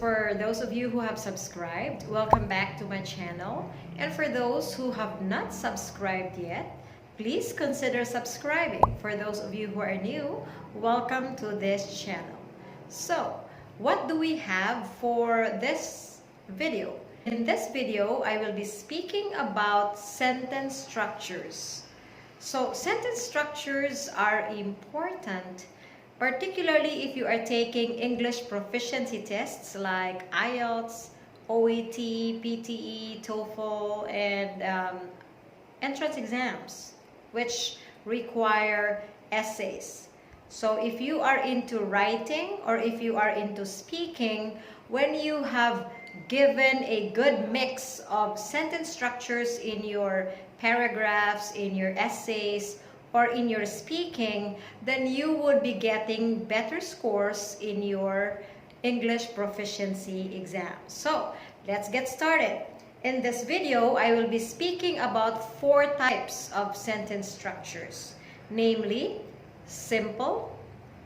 for those of you who have subscribed. Welcome back to my channel. And for those who have not subscribed yet, please consider subscribing. For those of you who are new, welcome to this channel. So, what do we have for this video? In this video, I will be speaking about sentence structures. So, sentence structures are important, particularly if you are taking English proficiency tests like IELTS, OET, PTE, TOEFL, and entrance exams, which require essays. So if you are into writing or if you are into speaking, when you have given a good mix of sentence structures in your paragraphs, in your essays, or in your speaking, then you would be getting better scores in your English proficiency exam. So let's get started. In this video, I will be speaking about 4 types of sentence structures, namely simple,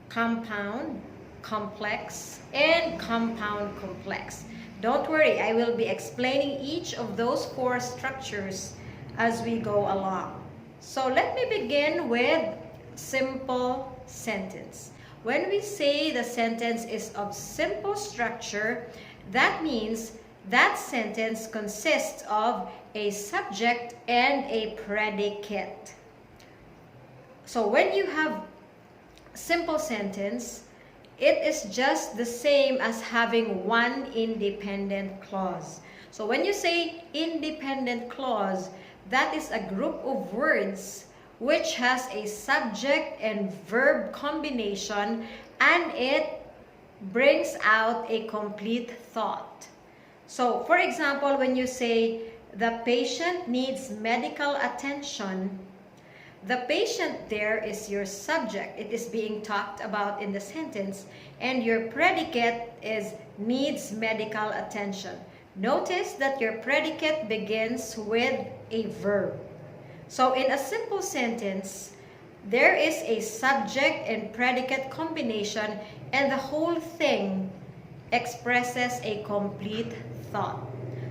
compound, complex, and compound complex. Don't worry, I will be explaining each of those 4 structures as we go along. So let me begin with simple sentence. When we say the sentence is of simple structure, that means that sentence consists of a subject and a predicate. So when you have simple sentence, it is just the same as having one independent clause. So when you say independent clause, that is a group of words which has a subject and verb combination, and it brings out a complete thought. So, for example, when you say, the patient needs medical attention, the patient there is your subject. It is being talked about in the sentence, and your predicate is needs medical attention. Notice that your predicate begins with a verb. So in a simple sentence, there is a subject and predicate combination, and the whole thing expresses a complete thought.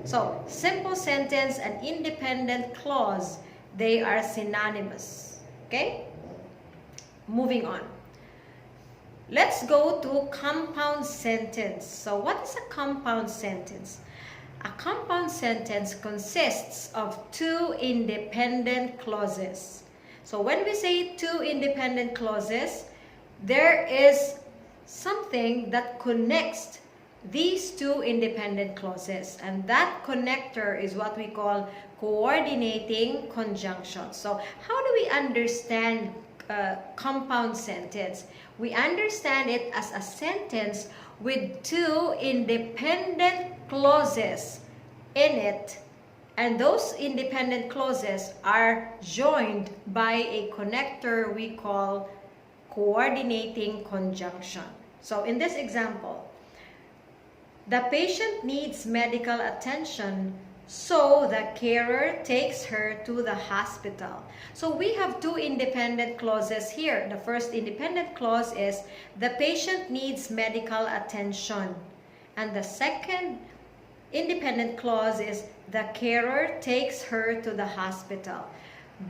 So simple sentence and independent clause, they are synonymous. Okay? Moving on. Let's go to compound sentence. So what is a compound sentence? A compound sentence consists of 2 independent clauses. So when we say 2 independent clauses, there is something that connects these 2 independent clauses, and that connector is what we call coordinating conjunction. So how do we understand compound sentence? We understand it as a sentence with 2 independent clauses in it, and those independent clauses are joined by a connector we call coordinating conjunction. So in this example, the patient needs medical attention, so the carer takes her to the hospital. So we have 2 independent clauses here. The first independent clause is the patient needs medical attention, and the second independent clause is the carer takes her to the hospital.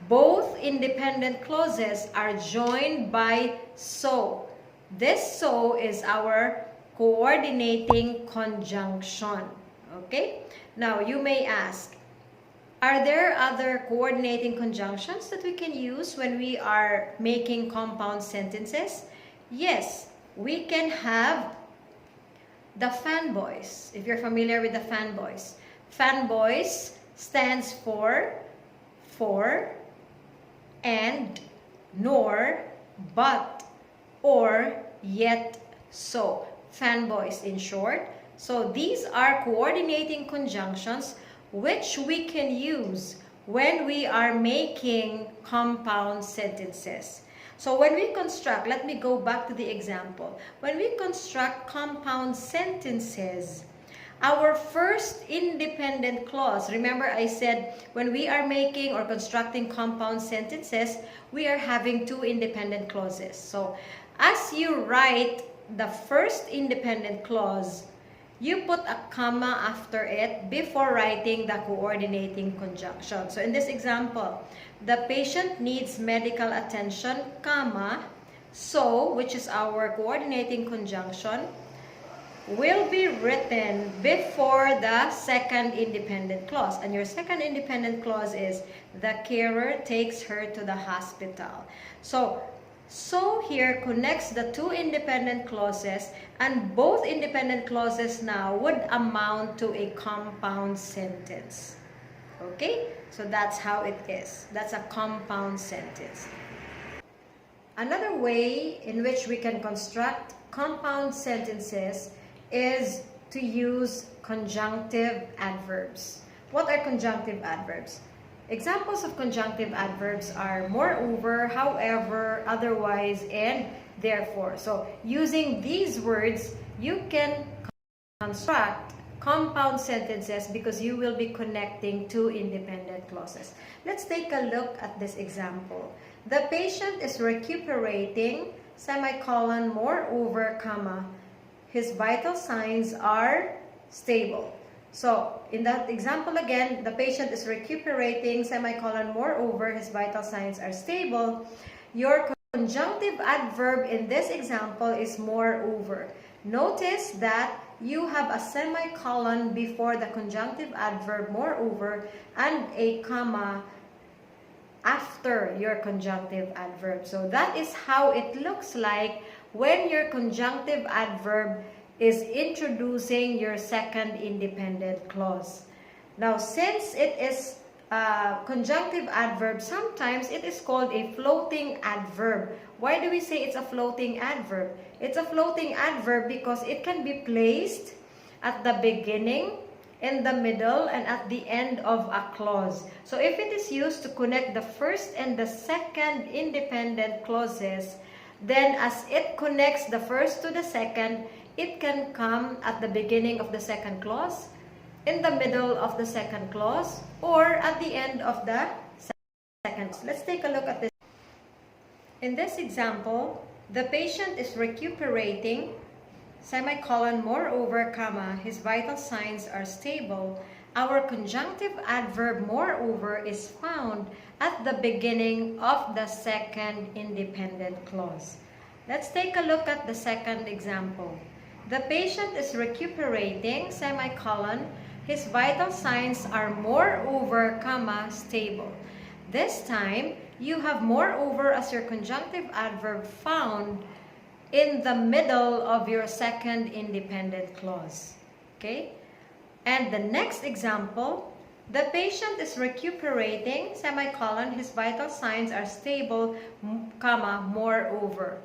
Both independent clauses are joined by so. This so is our coordinating conjunction. Okay? Now you may ask, are there other coordinating conjunctions that we can use when we are making compound sentences? Yes, we can have the fanboys. If you're familiar with the fanboys. Fanboys stands for and, nor, but, or, yet, so. Fanboys in short. So these are coordinating conjunctions which we can use when we are making compound sentences. So when we construct, let me go back to the example. When we construct compound sentences, our first independent clause, remember I said when we are making or constructing compound sentences, we are having 2 independent clauses. So as you write the first independent clause, you put a comma after it before writing the coordinating conjunction. So in this example, the patient needs medical attention, comma, so, which is our coordinating conjunction, will be written before the second independent clause. And your second independent clause is the carer takes her to the hospital. So here connects the two independent clauses, and both independent clauses now would amount to a compound sentence. Okay? So that's how it is. That's a compound sentence. Another way in which we can construct compound sentences is to use conjunctive adverbs. What are conjunctive adverbs? Examples of conjunctive adverbs are moreover, however, otherwise, and therefore. So using these words, you can construct compound sentences because you will be connecting two independent clauses. Let's take a look at this example. The patient is recuperating, semicolon, moreover, comma, his vital signs are stable. So, in that example again, the patient is recuperating, semicolon, moreover, his vital signs are stable. Your conjunctive adverb in this example is moreover. Notice that you have a semicolon before the conjunctive adverb moreover and a comma after your conjunctive adverb. So that is how it looks like when your conjunctive adverb is introducing your second independent clause. Now, since it is a conjunctive adverb, sometimes it is called a floating adverb. Why do we say it's a floating adverb? It's a floating adverb because it can be placed at the beginning, in the middle, and at the end of a clause. So if it is used to connect the first and the second independent clauses, then as it connects the first to the second, it can come at the beginning of the second clause, in the middle of the second clause, or at the end of the second. Let's take a look at this. In this example, the patient is recuperating, semicolon, moreover, comma, his vital signs are stable. Our conjunctive adverb moreover is found at the beginning of the second independent clause. Let's take a look at the second example. The patient is recuperating, semicolon, his vital signs are moreover, comma, stable. This time, you have moreover as your conjunctive adverb found in the middle of your second independent clause. Okay? And the next example, the patient is recuperating, semicolon, his vital signs are stable, comma, moreover.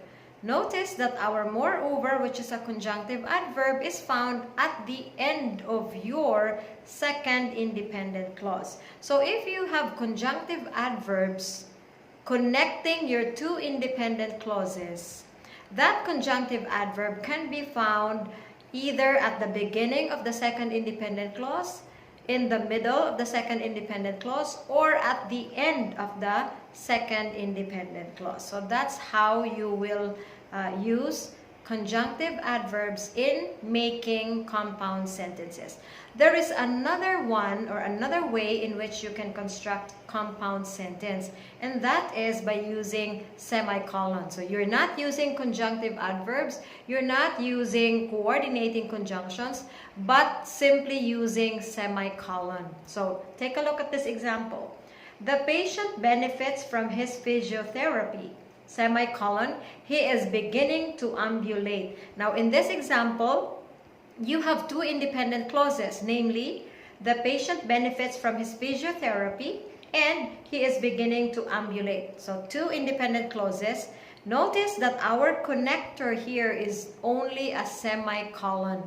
Notice that our moreover, which is a conjunctive adverb, is found at the end of your second independent clause. So if you have conjunctive adverbs connecting your two independent clauses, that conjunctive adverb can be found either at the beginning of the second independent clause, in the middle of the second independent clause, or at the end of the second independent clause. So that's how you will use conjunctive adverbs in making compound sentences. There is another one or another way in which you can construct compound sentence, and that is by using semicolon. So you're not using conjunctive adverbs, you're not using coordinating conjunctions, but simply using semicolon. So take a look at this example. The patient benefits from his physiotherapy, semicolon, he is beginning to ambulate. Now in this example, you have two independent clauses, namely, the patient benefits from his physiotherapy and he is beginning to ambulate. So two independent clauses. Notice that our connector here is only a semicolon.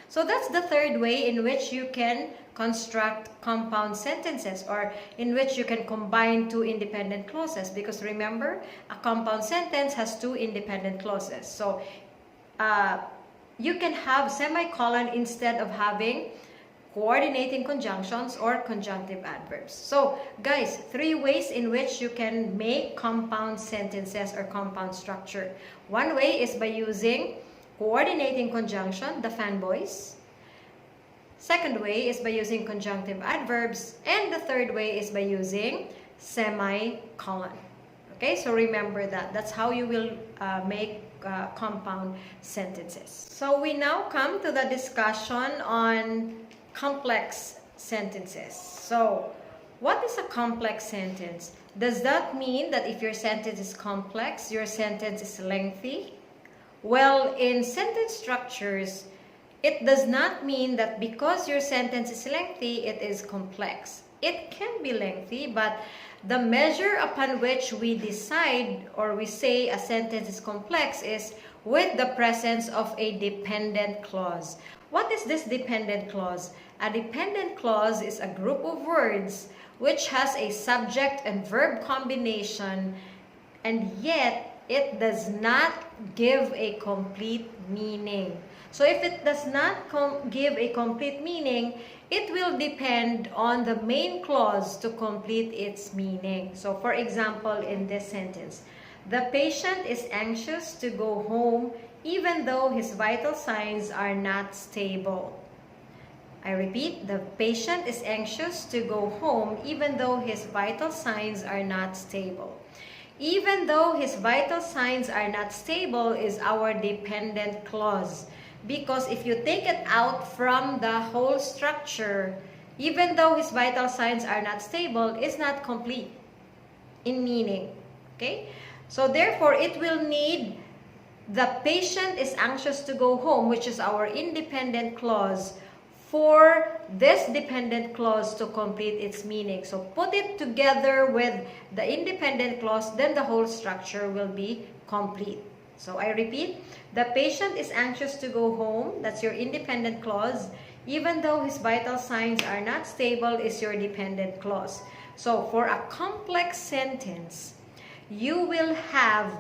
So that's the third way in which you can construct compound sentences, or in which you can combine two independent clauses, because remember, a compound sentence has two independent clauses. So you can have semicolon instead of having coordinating conjunctions or conjunctive adverbs. So guys, three ways in which you can make compound sentences or compound structure. One way is by using coordinating conjunction, the fanboys. Second way is by using conjunctive adverbs. And the third way is by using semicolon. Okay, so remember that. That's how you will make compound sentences. So we now come to the discussion on complex sentences. So what is a complex sentence? Does that mean that if your sentence is complex, your sentence is lengthy? Well, in sentence structures, it does not mean that because your sentence is lengthy, it is complex. It can be lengthy, but the measure upon which we decide or we say a sentence is complex is with the presence of a dependent clause. What is this dependent clause? A dependent clause is a group of words which has a subject and verb combination, and yet it does not give a complete meaning. So if it does not give a complete meaning, it will depend on the main clause to complete its meaning. So for example, in this sentence, the patient is anxious to go home even though his vital signs are not stable. I repeat, the patient is anxious to go home even though his vital signs are not stable. Even though his vital signs are not stable is our dependent clause. Because if you take it out from the whole structure, even though his vital signs are not stable, is not complete in meaning. Okay? So therefore, it will need the patient is anxious to go home, which is our independent clause, for this dependent clause to complete its meaning. So put it together with the independent clause, then the whole structure will be complete. So I repeat, the patient is anxious to go home. That's your independent clause. Even though his vital signs are not stable is your dependent clause. So for a complex sentence, you will have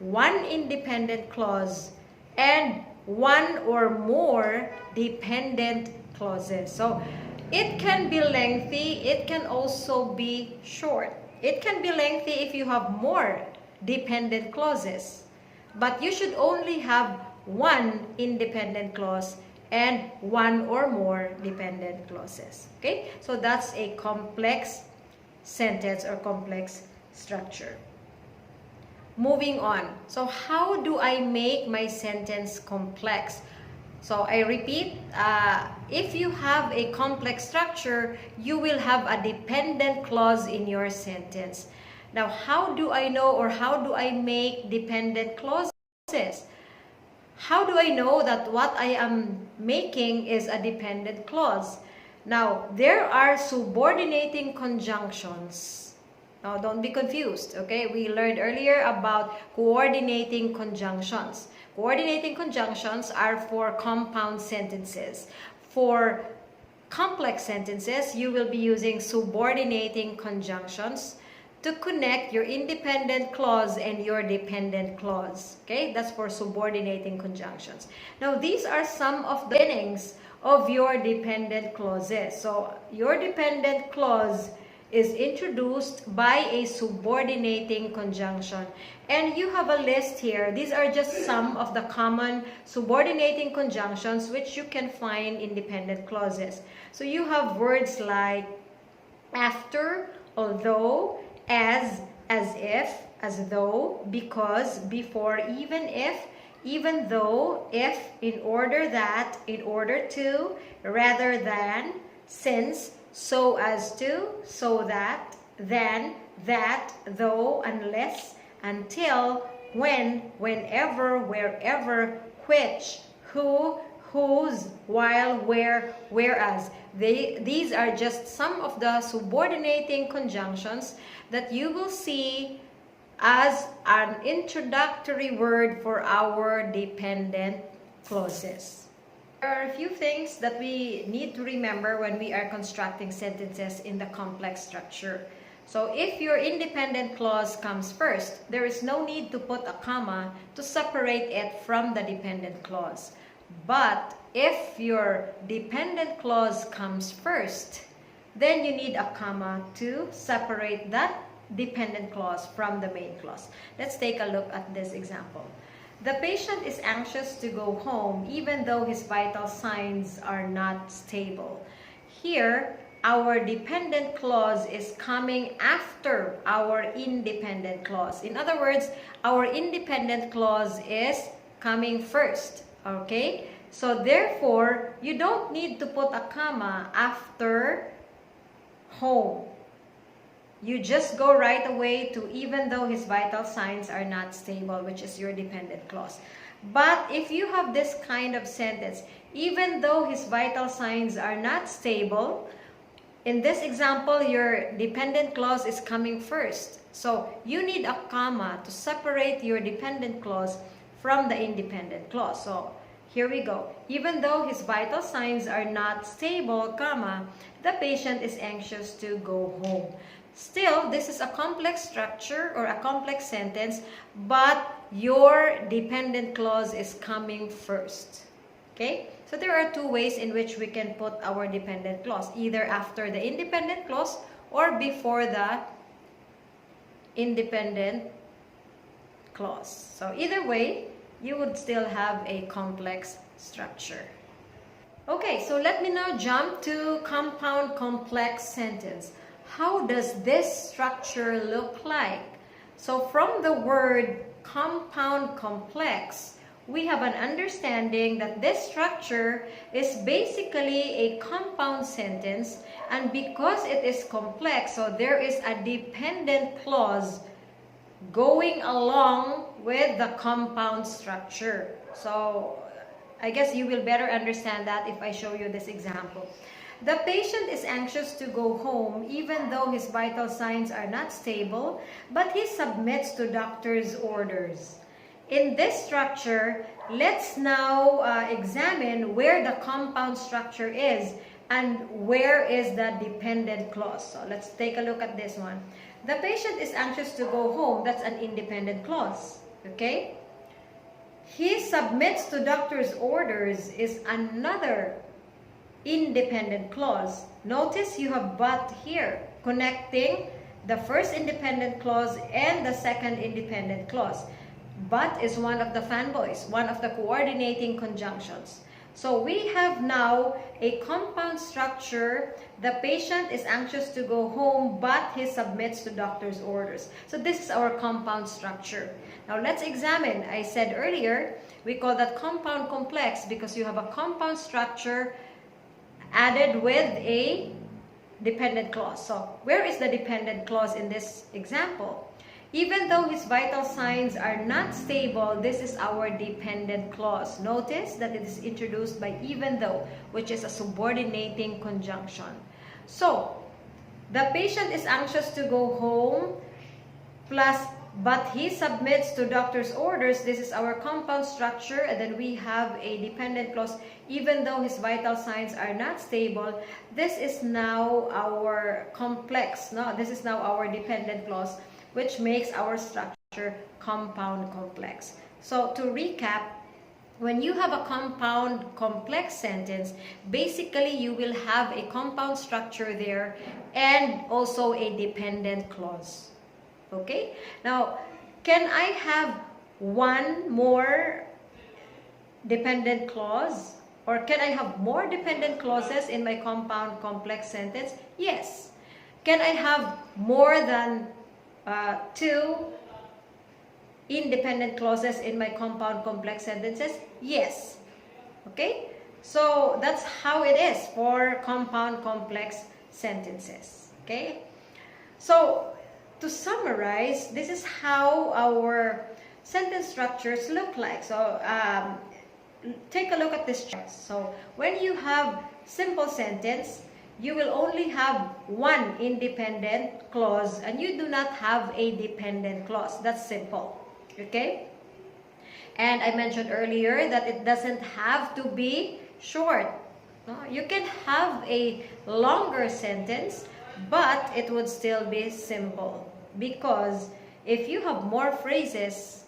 one independent clause and one or more dependent clauses. So it can be lengthy, it can also be short. It can be lengthy if you have more dependent clauses, but you should only have one independent clause and one or more dependent clauses. Okay, so that's a complex sentence or complex structure. Moving on. So how do I make my sentence complex? So I repeat, if you have a complex structure, you will have a dependent clause in your sentence. Now, how do I know, or how do I make dependent clauses? How do I know that what I am making is a dependent clause? Now, there are subordinating conjunctions. Now, don't be confused, okay? We learned earlier about coordinating conjunctions. Coordinating conjunctions are for compound sentences. For complex sentences, you will be using subordinating conjunctions to connect your independent clause and your dependent clause. Okay, that's for subordinating conjunctions. Now, these are some of the beginnings of your dependent clauses. So, your dependent clause is introduced by a subordinating conjunction. And you have a list here. These are just some of the common subordinating conjunctions which you can find in dependent clauses. So you have words like after, although, as if, as though, because, before, even if, even though, if, in order that, in order to, rather than, since, so as to, so that, then, that, though, unless, until, when, whenever, wherever, which, who, whose, while, where, whereas. These are just some of the subordinating conjunctions that you will see as an introductory word for our dependent clauses. There are a few things that we need to remember when we are constructing sentences in the complex structure. So if your independent clause comes first, there is no need to put a comma to separate it from the dependent clause. But if your dependent clause comes first, then you need a comma to separate that dependent clause from the main clause. Let's take a look at this example. The patient is anxious to go home even though his vital signs are not stable. Here, our dependent clause is coming after our independent clause. In other words, our independent clause is coming first. Okay? So therefore, you don't need to put a comma after home. You just go right away to even though his vital signs are not stable, which is your dependent clause. But if you have this kind of sentence, even though his vital signs are not stable, in this example, your dependent clause is coming first. So you need a comma to separate your dependent clause from the independent clause. So here we go. Even though his vital signs are not stable, comma, the patient is anxious to go home. Still, this is a complex structure or a complex sentence, but your dependent clause is coming first. Okay? So there are two ways in which we can put our dependent clause, either after the independent clause or before the independent clause. So either way, you would still have a complex structure. Okay, so let me now jump to compound complex sentence. How does this structure look like? So from the word compound complex, we have an understanding that this structure is basically a compound sentence, and because it is complex, so there is a dependent clause going along with the compound structure. So I guess you will better understand that if I show you this example. The patient is anxious to go home even though his vital signs are not stable, but he submits to doctor's orders. In this structure, let's now examine where the compound structure is and where is the dependent clause. So let's take a look at this one. The patient is anxious to go home. That's an independent clause. Okay? He submits to doctor's orders is another independent clause. Notice you have but here, connecting the first independent clause and the second independent clause. But is one of the fanboys, one of the coordinating conjunctions. So we have now a compound structure. The patient is anxious to go home, but he submits to doctor's orders. So this is our compound structure. Now let's examine. I said earlier, we call that compound complex because you have a compound structure added with a dependent clause. So where is the dependent clause in this example? Even though his vital signs are not stable, this is our dependent clause. Notice that it is introduced by even though, which is a subordinating conjunction. So, the patient is anxious to go home, plus, but he submits to doctor's orders. This is our compound structure, and then we have a dependent clause. Even though his vital signs are not stable, this is now our complex. No, this is now our dependent clause, which makes our structure compound complex. So to recap, when you have a compound complex sentence, basically you will have a compound structure there and also a dependent clause. Okay? Now, can I have one more dependent clause? Or can I have more dependent clauses in my compound complex sentence? Yes. Can I have more than two independent clauses in my compound complex sentences? Yes. Okay? So that's how it is for compound complex sentences. Okay? So to summarize, this is how our sentence structures look like. So take a look at this chart. So when you have simple sentence, you will only have one independent clause and you do not have a dependent clause. That's simple. Okay? And I mentioned earlier that it doesn't have to be short. No? You can have a longer sentence, but it would still be simple. Because if you have more phrases,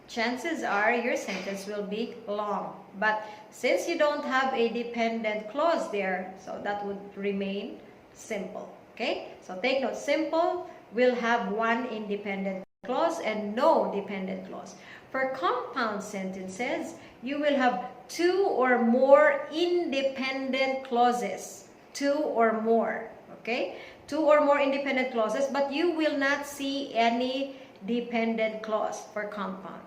chances are your sentence will be long. But since you don't have a dependent clause there, so that would remain simple. Okay? So take note, simple will have one independent clause and no dependent clause. For compound sentences, you will have two or more independent clauses. Two or more, okay? Two or more independent clauses, but you will not see any dependent clause for compound.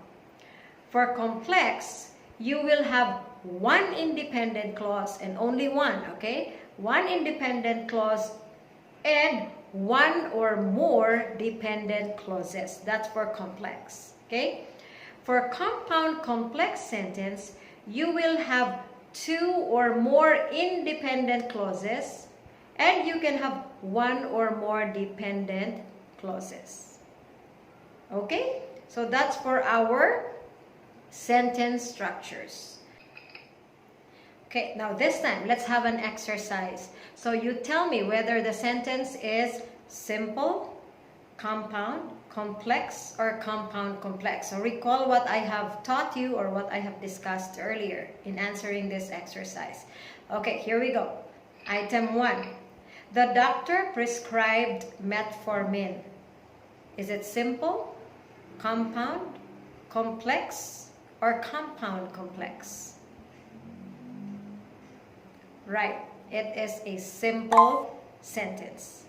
For complex, you will have one independent clause and only one, okay? One independent clause and one or more dependent clauses. That's for complex, okay? For compound complex sentence, you will have two or more independent clauses and you can have one or more dependent clauses. Okay? So that's for our sentence structures. Okay, now this time, let's have an exercise. So you tell me whether the sentence is simple, compound, complex, or compound complex. So recall what I have taught you or what I have discussed earlier in answering this exercise. Okay, here we go. Item 1. The doctor prescribed metformin. Is it simple, compound, complex, or compound complex? Right, it is a simple sentence.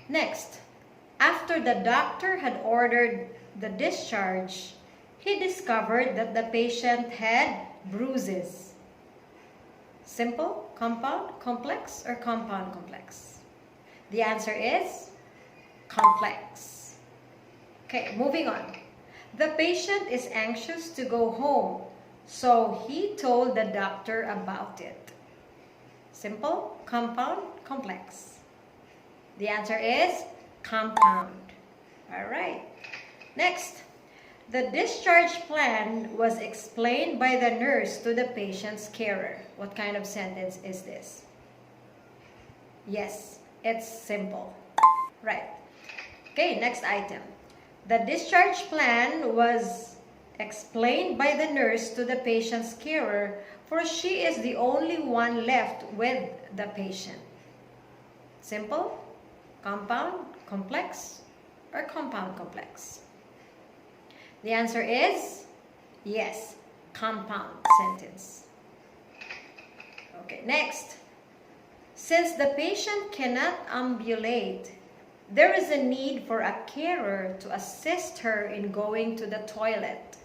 Next, after the doctor had ordered the discharge, he discovered that the patient had bruises. Simple, compound, complex, or compound complex? The answer is complex. Okay, moving on. The patient is anxious to go home, so he told the doctor about it. Simple, compound, complex? The answer is compound. All right. Next, the discharge plan was explained by the nurse to the patient's carer. What kind of sentence is this? Yes, it's simple. Right. Okay, next item. The discharge plan was explained by the nurse to the patient's carer, for she is the only one left with the patient. Simple, compound, complex, or compound complex? The answer is yes, compound sentence. Okay, next. Since the patient cannot ambulate, there is a need for a carer to assist her in going to the toilet.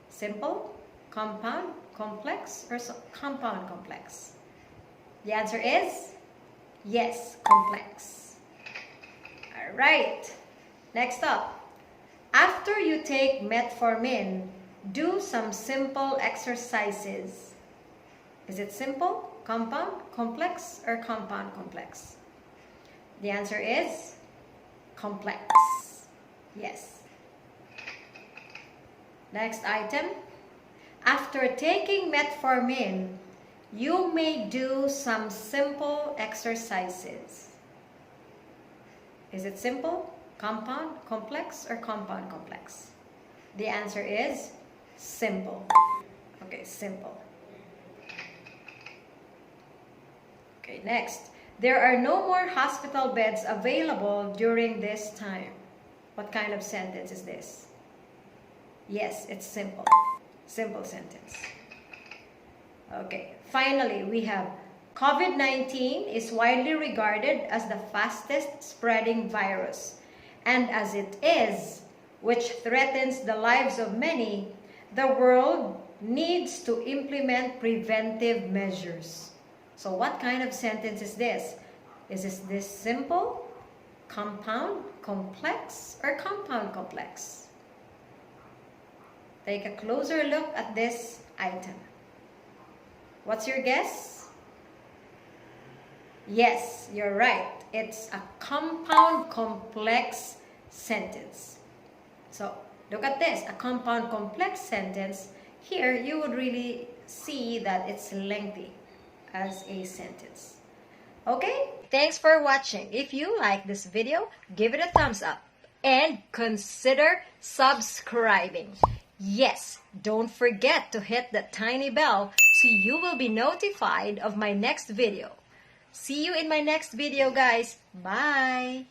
Simple, compound, complex, or compound complex? The answer is yes, complex. All right. Next up. After you take metformin, do some simple exercises. Is it simple, compound, complex, or compound complex? The answer is complex. Yes. Next item. After taking metformin, you may do some simple exercises. Is it simple, compound, complex, or compound complex? The answer is simple. Okay, simple. Okay, next. There are no more hospital beds available during this time. What kind of sentence is this? Yes, it's simple. Simple sentence. Okay, finally, we have COVID-19 is widely regarded as the fastest spreading virus. And as it is, which threatens the lives of many, the world needs to implement preventive measures. So what kind of sentence is this? Is this simple, compound, complex, or compound complex? Take a closer look at this item. What's your guess? Yes, you're right. It's a compound complex sentence. So look at this, a compound complex sentence. Here you would really see that it's lengthy as a sentence. Okay, thanks for watching. If you like this video, give it a thumbs up and consider subscribing. Yes, don't forget to hit that tiny bell so you will be notified of my next video. See you in my next video, guys. Bye!